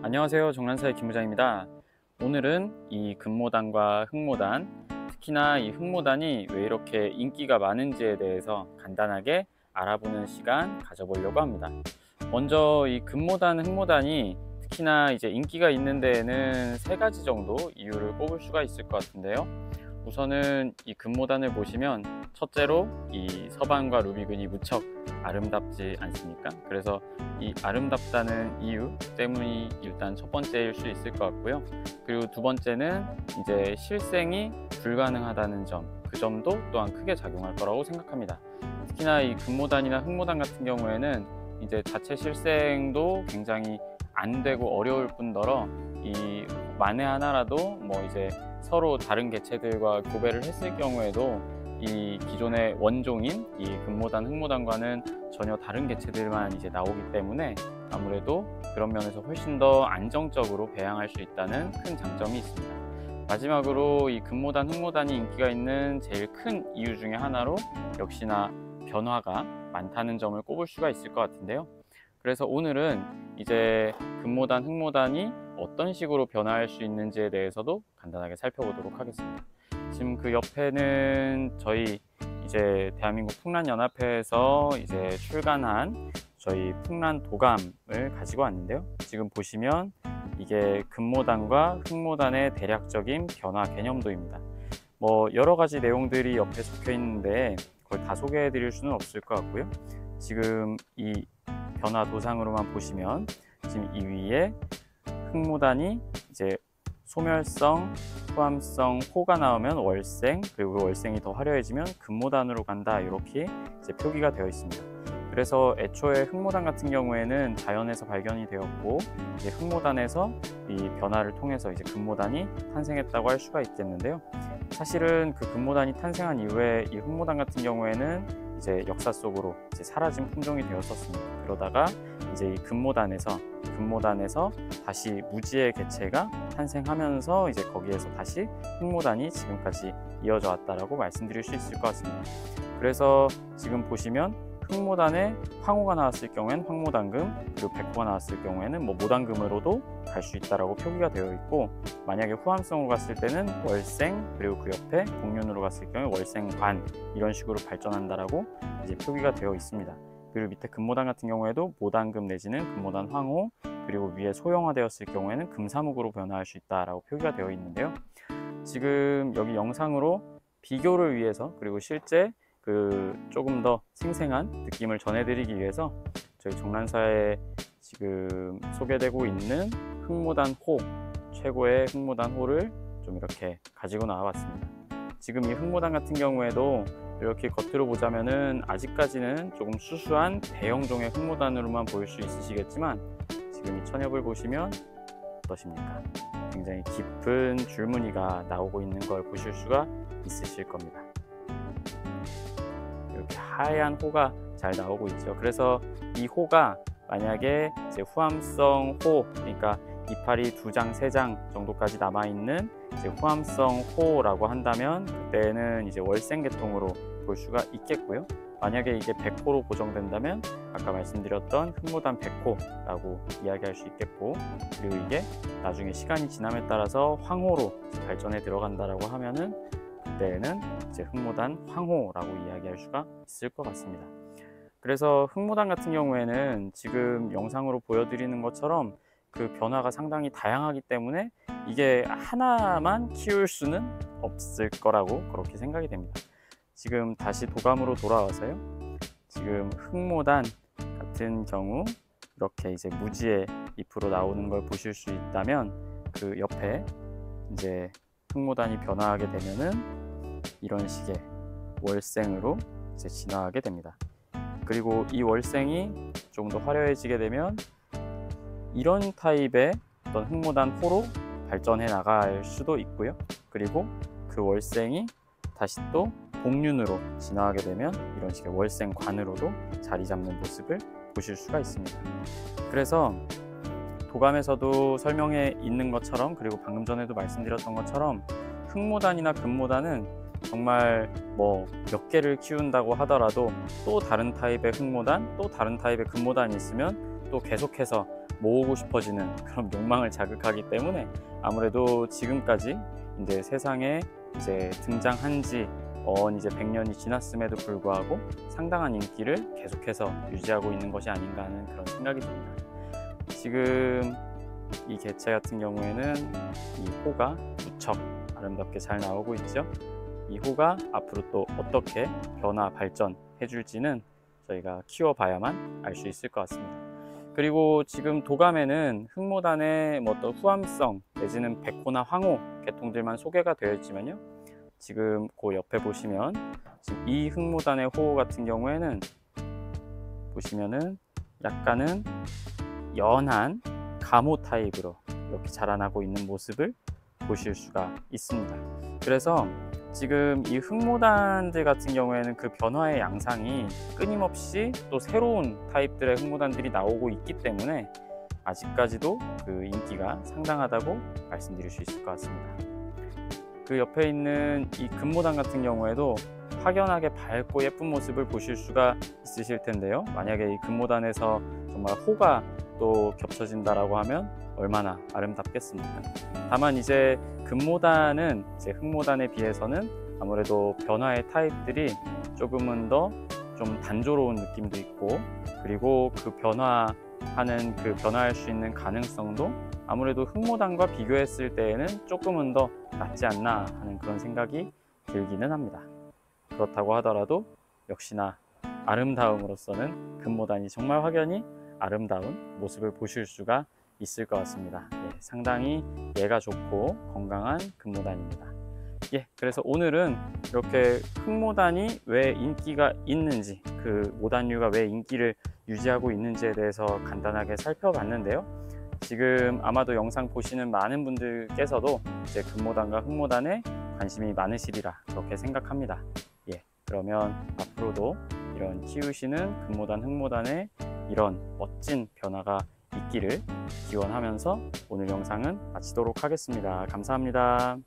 안녕하세요. 정란사의 김부장입니다. 오늘은 이 금모단과 흑모단, 특히나 이 흑모단이 왜 이렇게 인기가 많은지에 대해서 간단하게 알아보는 시간 가져보려고 합니다. 먼저 이 금모단, 흑모단이 특히나 이제 인기가 있는 데에는 세 가지 정도 이유를 꼽을 수가 있을 것 같은데요. 우선은 이 금모단을 보시면 첫째로 이 서반과 루비근이 무척 아름답지 않습니까? 그래서 이 아름답다는 이유 때문이 일단 첫 번째일 수 있을 것 같고요. 그리고 두 번째는 이제 실생이 불가능하다는 점, 그 점도 또한 크게 작용할 거라고 생각합니다. 특히나 이 금모단이나 흑모단 같은 경우에는 이제 자체 실생도 굉장히 안 되고 어려울 뿐더러 이 만에 하나라도 뭐 이제 서로 다른 개체들과 교배를 했을 경우에도 이 기존의 원종인 이 금모단, 흑모단과는 전혀 다른 개체들만 이제 나오기 때문에 아무래도 그런 면에서 훨씬 더 안정적으로 배양할 수 있다는 큰 장점이 있습니다. 마지막으로 이 금모단, 흑모단이 인기가 있는 제일 큰 이유 중에 하나로 역시나 변화가 많다는 점을 꼽을 수가 있을 것 같은데요. 그래서 오늘은 이제 금모단, 흑모단이 어떤 식으로 변화할 수 있는지에 대해서도 간단하게 살펴보도록 하겠습니다. 지금 그 옆에는 저희 이제 대한민국 풍란연합회에서 이제 출간한 저희 풍란 도감을 가지고 왔는데요. 지금 보시면 이게 금모단과 흑모단의 대략적인 변화 개념도입니다. 뭐 여러 가지 내용들이 옆에 적혀 있는데 그걸 다 소개해 드릴 수는 없을 것 같고요. 지금 이 변화 도상으로만 보시면 지금 이 위에 흑모단이 이제 소멸성, 후암성, 호가 나오면 월생, 그리고 그 월생이 더 화려해지면 금모단으로 간다, 이렇게 이제 표기가 되어 있습니다. 그래서 애초에 흑모단 같은 경우에는 자연에서 발견이 되었고 이제 흑모단에서 이 변화를 통해서 이제 금모단이 탄생했다고 할 수가 있겠는데요. 사실은 그 금모단이 탄생한 이후에 이 흑모단 같은 경우에는 이제 역사 속으로 이제 사라진 품종이 되었었습니다. 그러다가 이제 이 금모단에서 다시 무지의 개체가 탄생하면서 이제 거기에서 다시 흑모단이 지금까지 이어져 왔다라고 말씀드릴 수 있을 것 같습니다. 그래서 지금 보시면 흑모단에 황호가 나왔을 경우에는 황모단금, 그리고 백호가 나왔을 경우에는 뭐 모단금으로도 갈 수 있다라고 표기가 되어 있고, 만약에 후암성으로 갔을 때는 월생, 그리고 그 옆에 복륜으로 갔을 경우에 월생관, 이런 식으로 발전한다라고 이제 표기가 되어 있습니다. 그리고 밑에 금모단 같은 경우에도 모단금 내지는 금모단 황호, 그리고 위에 소형화되었을 경우에는 금사묵으로 변화할 수 있다라고 표기가 되어 있는데요. 지금 여기 영상으로 비교를 위해서, 그리고 실제 그 조금 더 생생한 느낌을 전해드리기 위해서 저희 정란사에 지금 소개되고 있는 흑모단 호, 최고의 흑모단 호를 좀 이렇게 가지고 나와봤습니다. 지금 이 흑모단 같은 경우에도 이렇게 겉으로 보자면은 아직까지는 조금 수수한 대형종의 흑모단으로만 보일 수 있으시겠지만, 지금 이 천엽을 보시면 어떠십니까? 굉장히 깊은 줄무늬가 나오고 있는 걸 보실 수가 있으실 겁니다. 이렇게 하얀 호가 잘 나오고 있죠. 그래서 이 호가 만약에 이제 후암성 호, 그러니까 이파리 2장, 3장 정도까지 남아있는 이제 후암성 호라고 한다면 그때는 이제 월생 계통으로 볼 수가 있겠고요. 만약에 이게 100호로 고정된다면 아까 말씀드렸던 흑모단 100호라고 이야기할 수 있겠고, 그리고 이게 나중에 시간이 지남에 따라서 황호로 발전해 들어간다라고 하면은 그때는 이제 흑모단 황호라고 이야기할 수가 있을 것 같습니다. 그래서 흑모단 같은 경우에는 지금 영상으로 보여드리는 것처럼 그 변화가 상당히 다양하기 때문에 이게 하나만 키울 수는 없을 거라고 그렇게 생각이 됩니다. 지금 다시 도감으로 돌아와서요. 지금 흑모단 같은 경우 이렇게 이제 무지의 잎으로 나오는 걸 보실 수 있다면, 그 옆에 이제 흑모단이 변화하게 되면은 이런 식의 월생으로 이제 진화하게 됩니다. 그리고 이 월생이 조금 더 화려해지게 되면 이런 타입의 어떤 흑모단 호로 발전해 나갈 수도 있고요. 그리고 그 월생이 다시 또 복륜으로 진화하게 되면 이런 식의 월생관으로도 자리 잡는 모습을 보실 수가 있습니다. 그래서 도감에서도 설명해 있는 것처럼, 그리고 방금 전에도 말씀드렸던 것처럼 흑모단이나 금모단은 정말 뭐 몇 개를 키운다고 하더라도 또 다른 타입의 흑모단, 또 다른 타입의 금모단이 있으면 또 계속해서 모으고 싶어지는 그런 욕망을 자극하기 때문에 아무래도 지금까지 이제 세상에 이제 등장한 지 이제 100년이 지났음에도 불구하고 상당한 인기를 계속해서 유지하고 있는 것이 아닌가 하는 그런 생각이 듭니다. 지금 이 개체 같은 경우에는 이 호가 무척 아름답게 잘 나오고 있죠. 이 호가 앞으로 또 어떻게 변화 발전해 줄지는 저희가 키워봐야만 알 수 있을 것 같습니다. 그리고 지금 도감에는 흑모단의 뭐 또 후암성 내지는 백호나 황호 계통들만 소개가 되어 있지만요, 지금 그 옆에 보시면 지금 이 흑모단의 호 같은 경우에는 보시면은 약간은 연한 가모 타입으로 이렇게 자라나고 있는 모습을 보실 수가 있습니다. 그래서 지금 이 흑모단들 같은 경우에는 그 변화의 양상이 끊임없이 또 새로운 타입들의 흑모단들이 나오고 있기 때문에 아직까지도 그 인기가 상당하다고 말씀드릴 수 있을 것 같습니다. 그 옆에 있는 이 금모단 같은 경우에도 확연하게 밝고 예쁜 모습을 보실 수가 있으실 텐데요, 만약에 이 금모단에서 정말 호가 또 겹쳐진다라고 하면 얼마나 아름답겠습니까? 다만 이제 금모단은 이제 흑모단에 비해서는 아무래도 변화의 타입들이 조금은 더 좀 단조로운 느낌도 있고, 그리고 그 변화할 수 있는 가능성도 아무래도 흑모단과 비교했을 때에는 조금은 더 낫지 않나 하는 그런 생각이 들기는 합니다. 그렇다고 하더라도 역시나 아름다움으로서는 금모단이 정말 확연히 아름다운 모습을 보실 수가 있을 것 같습니다. 예, 상당히 예가 좋고 건강한 금모단입니다. 예, 그래서 오늘은 이렇게 흑모단이 왜 인기가 있는지, 그 모단류가 왜 인기를 유지하고 있는지에 대해서 간단하게 살펴봤는데요. 지금 아마도 영상 보시는 많은 분들께서도 이제 금모단과 흑모단에 관심이 많으시리라 그렇게 생각합니다. 예, 그러면 앞으로도 이런 키우시는 금모단, 흑모단의 이런 멋진 변화가 있기를 기원하면서 오늘 영상은 마치도록 하겠습니다. 감사합니다.